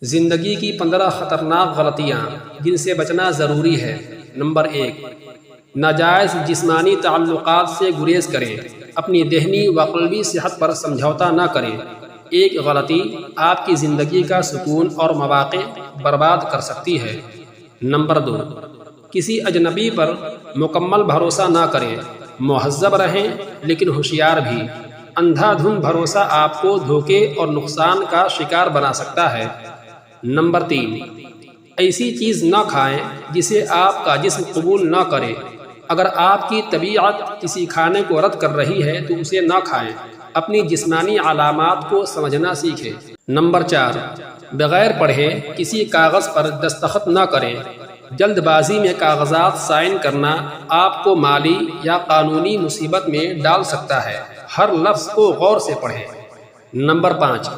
زندگی کی 15 خطرناک غلطیاں جن سے بچنا ضروری ہے۔ نمبر 1، ناجائز جسمانی تعلقات سے گریز کریں۔ اپنی ذہنی و قلبی صحت پر سمجھوتا نہ کریں۔ ایک غلطی آپ کی زندگی کا سکون اور مواقع برباد کر سکتی ہے۔ نمبر 2، کسی اجنبی پر مکمل بھروسہ نہ کریں۔ مہذب رہیں لیکن ہوشیار بھی۔ اندھا دھند بھروسہ آپ کو دھوکے اور نقصان کا شکار بنا سکتا ہے۔ نمبر 3، ایسی چیز نہ کھائیں جسے آپ کا جسم قبول نہ کرے۔ اگر آپ کی طبیعت کسی کھانے کو رد کر رہی ہے تو اسے نہ کھائیں۔ اپنی جسمانی علامات کو سمجھنا سیکھیں۔ نمبر 4، بغیر پڑھے کسی کاغذ پر دستخط نہ کریں۔ جلد بازی میں کاغذات سائن کرنا آپ کو مالی یا قانونی مصیبت میں ڈال سکتا ہے۔ ہر لفظ کو غور سے پڑھیں۔ نمبر 5،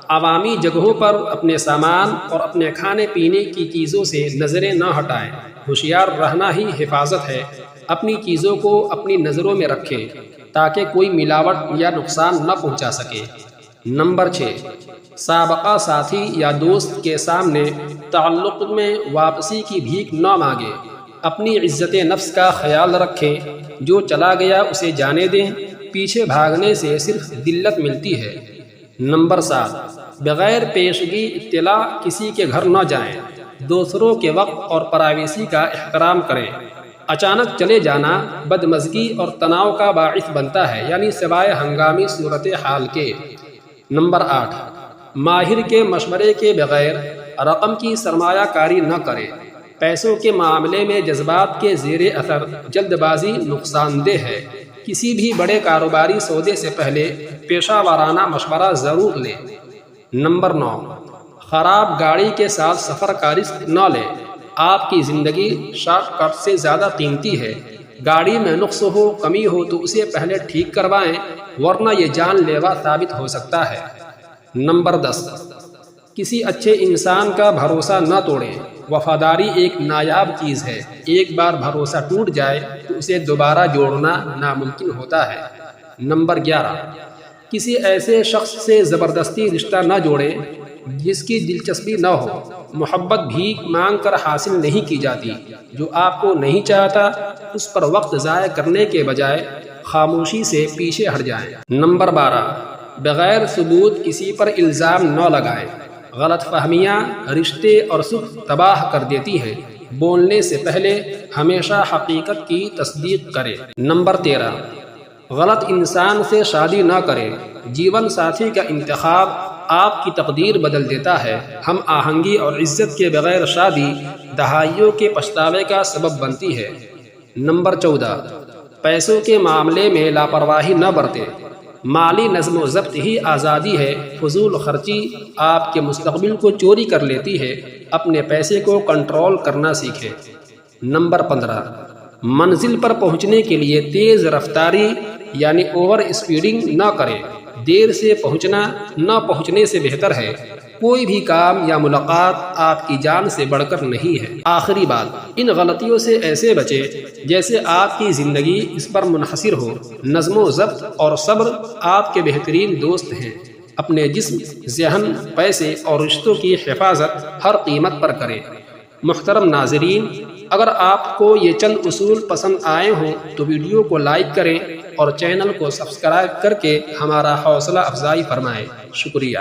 عوامی جگہوں پر اپنے سامان اور اپنے کھانے پینے کی چیزوں سے نظریں نہ ہٹائیں۔ ہوشیار رہنا ہی حفاظت ہے۔ اپنی چیزوں کو اپنی نظروں میں رکھیں تاکہ کوئی ملاوٹ یا نقصان نہ پہنچا سکے۔ نمبر 6، سابقہ ساتھی یا دوست کے سامنے تعلق میں واپسی کی بھیک نہ مانگیں۔ اپنی عزت نفس کا خیال رکھیں۔ جو چلا گیا اسے جانے دیں۔ پیچھے بھاگنے سے صرف ذلت ملتی ہے۔ نمبر 7، بغیر پیشگی اطلاع کسی کے گھر نہ جائیں۔ دوسروں کے وقت اور پرائیویسی کا احترام کریں۔ اچانک چلے جانا بدمزگی اور تناؤ کا باعث بنتا ہے، یعنی سوائے ہنگامی صورتحال کے۔ نمبر 8، ماہر کے مشورے کے بغیر رقم کی سرمایہ کاری نہ کریں۔ پیسوں کے معاملے میں جذبات کے زیر اثر جلد بازی نقصان دہ ہے۔ کسی بھی بڑے کاروباری سودے سے پہلے پیشہ ورانہ مشورہ ضرور لیں۔ نمبر 9، خراب گاڑی کے ساتھ سفر کا رسک نہ لیں۔ آپ کی زندگی شارٹ کٹ سے زیادہ قیمتی ہے۔ گاڑی میں نقص ہو، کمی ہو تو اسے پہلے ٹھیک کروائیں، ورنہ یہ جان لیوا ثابت ہو سکتا ہے۔ نمبر 10، کسی اچھے انسان کا بھروسہ نہ توڑیں۔ وفاداری ایک نایاب چیز ہے۔ ایک بار بھروسہ ٹوٹ جائے تو اسے دوبارہ جوڑنا ناممکن ہوتا ہے۔ نمبر 11، کسی ایسے شخص سے زبردستی رشتہ نہ جوڑیں جس کی دلچسپی نہ ہو۔ محبت بھیک مانگ کر حاصل نہیں کی جاتی۔ جو آپ کو نہیں چاہتا اس پر وقت ضائع کرنے کے بجائے خاموشی سے پیچھے ہٹ جائیں۔ نمبر 12، بغیر ثبوت کسی پر الزام نہ لگائیں۔ غلط فہمیاں رشتے اور سلوک تباہ کر دیتی ہیں۔ بولنے سے پہلے ہمیشہ حقیقت کی تصدیق کریں۔ نمبر 13، غلط انسان سے شادی نہ کریں۔ جیون ساتھی کا انتخاب آپ کی تقدیر بدل دیتا ہے۔ ہم آہنگی اور عزت کے بغیر شادی دہائیوں کے پچھتاوے کا سبب بنتی ہے۔ نمبر 14، پیسوں کے معاملے میں لاپرواہی نہ برتیں۔ مالی نظم و ضبط ہی آزادی ہے۔ فضول خرچی آپ کے مستقبل کو چوری کر لیتی ہے۔ اپنے پیسے کو کنٹرول کرنا سیکھیں۔ نمبر 15، منزل پر پہنچنے کے لیے تیز رفتاری یعنی اوور اسپیڈنگ نہ کریں۔ دیر سے پہنچنا نہ پہنچنے سے بہتر ہے۔ کوئی بھی کام یا ملاقات آپ کی جان سے بڑھ کر نہیں ہے۔ آخری بات، ان غلطیوں سے ایسے بچیں جیسے آپ کی زندگی اس پر منحصر ہو۔ نظم و ضبط اور صبر آپ کے بہترین دوست ہیں۔ اپنے جسم، ذہن، پیسے اور رشتوں کی حفاظت ہر قیمت پر کریں۔ محترم ناظرین، اگر آپ کو یہ چند اصول پسند آئے ہوں تو ویڈیو کو لائک کریں اور چینل کو سبسکرائب کر کے ہمارا حوصلہ افزائی فرمائیں۔ شکریہ۔